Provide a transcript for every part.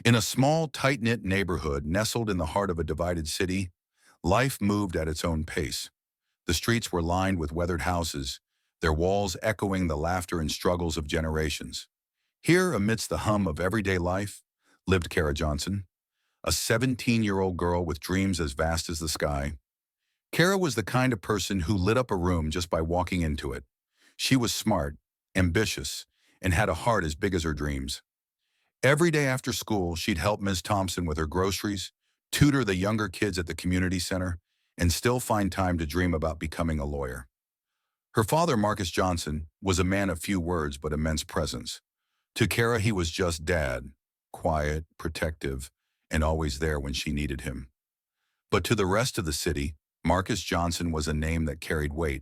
In a small, tight-knit neighborhood nestled in the heart of a divided city, life moved at its own pace. The streets were lined with weathered houses, their walls echoing the laughter and struggles of generations. Here, amidst the hum of everyday life, lived Kara Johnson, a 17-year-old girl with dreams as vast as the sky. Kara was the kind of person who lit up a room just by walking into it. She was smart, ambitious, and had a heart as big as her dreams. Every day after school, she'd help Ms. Thompson with her groceries, tutor the younger kids at the community center, and still find time to dream about becoming a lawyer. Her father, Marcus Johnson, was a man of few words but immense presence. To Kara, he was just dad, quiet, protective, and always there when she needed him. But to the rest of the city, Marcus Johnson was a name that carried weight,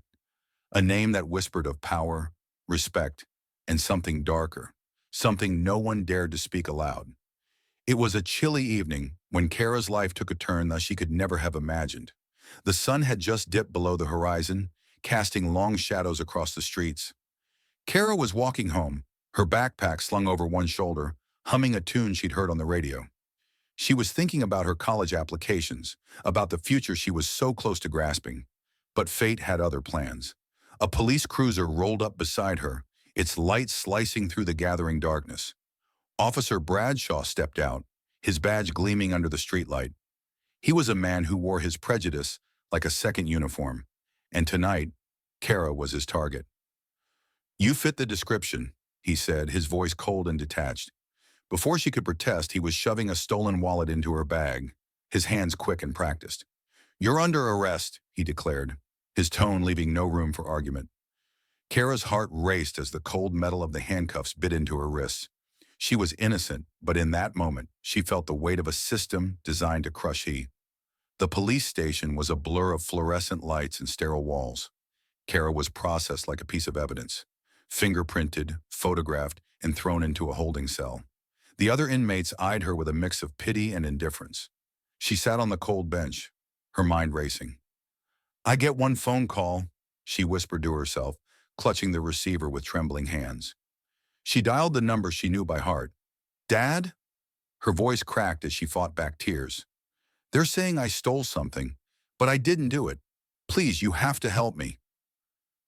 a name that whispered of power, respect, and something darker, something no one dared to speak aloud. It was a chilly evening when Kara's life took a turn that she could never have imagined. The sun had just dipped below the horizon, casting long shadows across the streets. Kara was walking home, her backpack slung over one shoulder, humming a tune she'd heard on the radio. She was thinking about her college applications, about the future she was so close to grasping. But fate had other plans. A police cruiser rolled up beside her, its light slicing through the gathering darkness. Officer Bradshaw stepped out, his badge gleaming under the streetlight. He was a man who wore his prejudice like a second uniform, and tonight, Kara was his target. "You fit the description," he said, his voice cold and detached. Before she could protest, he was shoving a stolen wallet into her bag, his hands quick and practiced. "You're under arrest," he declared, his tone leaving no room for argument. Kara's heart raced as the cold metal of the handcuffs bit into her wrists. She was innocent, but in that moment, she felt the weight of a system designed to crush her. The police station was a blur of fluorescent lights and sterile walls. Kara was processed like a piece of evidence, fingerprinted, photographed, and thrown into a holding cell. The other inmates eyed her with a mix of pity and indifference. She sat on the cold bench, her mind racing. "I get one phone call," she whispered to herself, clutching the receiver with trembling hands. She dialed the number she knew by heart. "Dad?" Her voice cracked as she fought back tears. "They're saying I stole something, but I didn't do it. Please, you have to help me."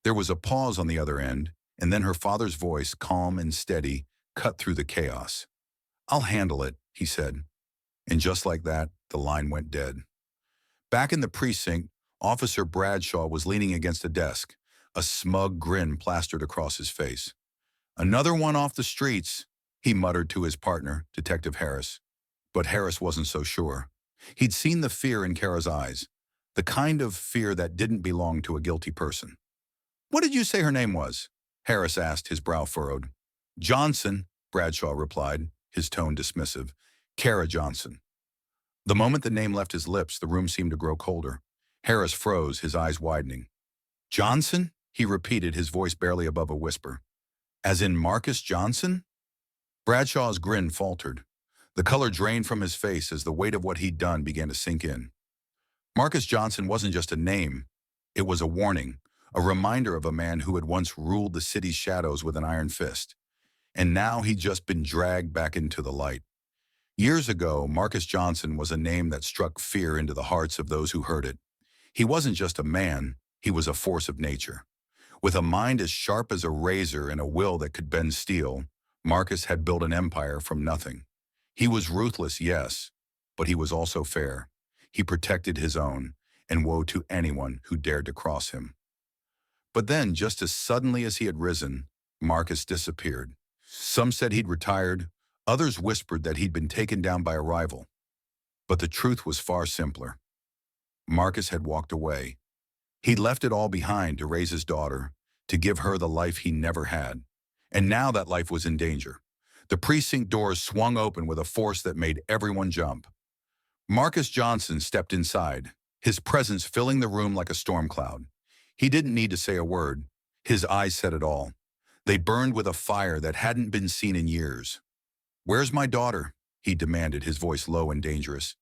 There was a pause on the other end, and then her father's voice, calm and steady, cut through the chaos. "I'll handle it," he said. And just like that, the line went dead. Back in the precinct, Officer Bradshaw was leaning against a desk, a smug grin plastered across his face. "Another one off the streets," he muttered to his partner, Detective Harris. But Harris wasn't so sure. He'd seen the fear in Kara's eyes, the kind of fear that didn't belong to a guilty person. "What did you say her name was?" Harris asked, his brow furrowed. "Johnson," Bradshaw replied, his tone dismissive. "Kara Johnson." The moment the name left his lips, the room seemed to grow colder. Harris froze, his eyes widening. "Johnson?" he repeated, his voice barely above a whisper. "As in Marcus Johnson?" Bradshaw's grin faltered. The color drained from his face as the weight of what he'd done began to sink in. Marcus Johnson wasn't just a name. It was a warning, a reminder of a man who had once ruled the city's shadows with an iron fist. And now he'd just been dragged back into the light. Years ago, Marcus Johnson was a name that struck fear into the hearts of those who heard it. He wasn't just a man, he was a force of nature. With a mind as sharp as a razor and a will that could bend steel, Marcus had built an empire from nothing. He was ruthless, yes, but he was also fair. He protected his own, and woe to anyone who dared to cross him. But then, just as suddenly as he had risen, Marcus disappeared. Some said he'd retired, others whispered that he'd been taken down by a rival. But the truth was far simpler. Marcus had walked away. He'd left it all behind to raise his daughter, to give her the life he never had. And now that life was in danger. The precinct doors swung open with a force that made everyone jump. Marcus Johnson stepped inside, his presence filling the room like a storm cloud. He didn't need to say a word. His eyes said it all. They burned with a fire that hadn't been seen in years. "Where's my daughter?" he demanded, his voice low and dangerous.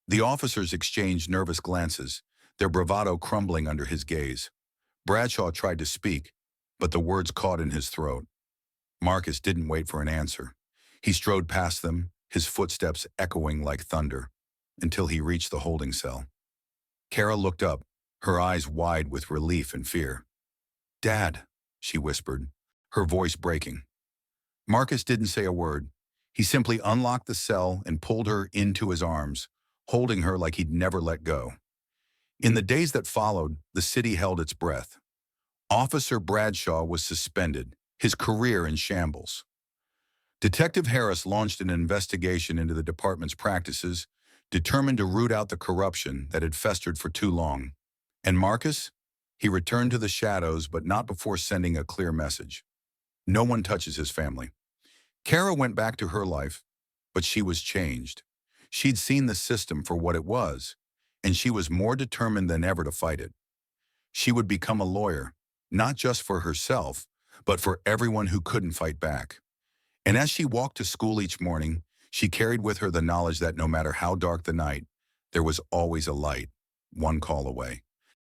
The officers exchanged nervous glances, their bravado crumbling under his gaze. Bradshaw tried to speak, but the words caught in his throat. Marcus didn't wait for an answer. He strode past them, his footsteps echoing like thunder, until he reached the holding cell. Kara looked up, her eyes wide with relief and fear. "Dad," she whispered, her voice breaking. Marcus didn't say a word. He simply unlocked the cell and pulled her into his arms, holding her like he'd never let go. In the days that followed, the city held its breath. Officer Bradshaw was suspended, his career in shambles. Detective Harris launched an investigation into the department's practices, determined to root out the corruption that had festered for too long. And Marcus? He returned to the shadows, but not before sending a clear message. No one touches his family. Kara went back to her life, but she was changed. She'd seen the system for what it was, and she was more determined than ever to fight it. She would become a lawyer, not just for herself, but for everyone who couldn't fight back. And as she walked to school each morning, she carried with her the knowledge that no matter how dark the night, there was always a light, one call away.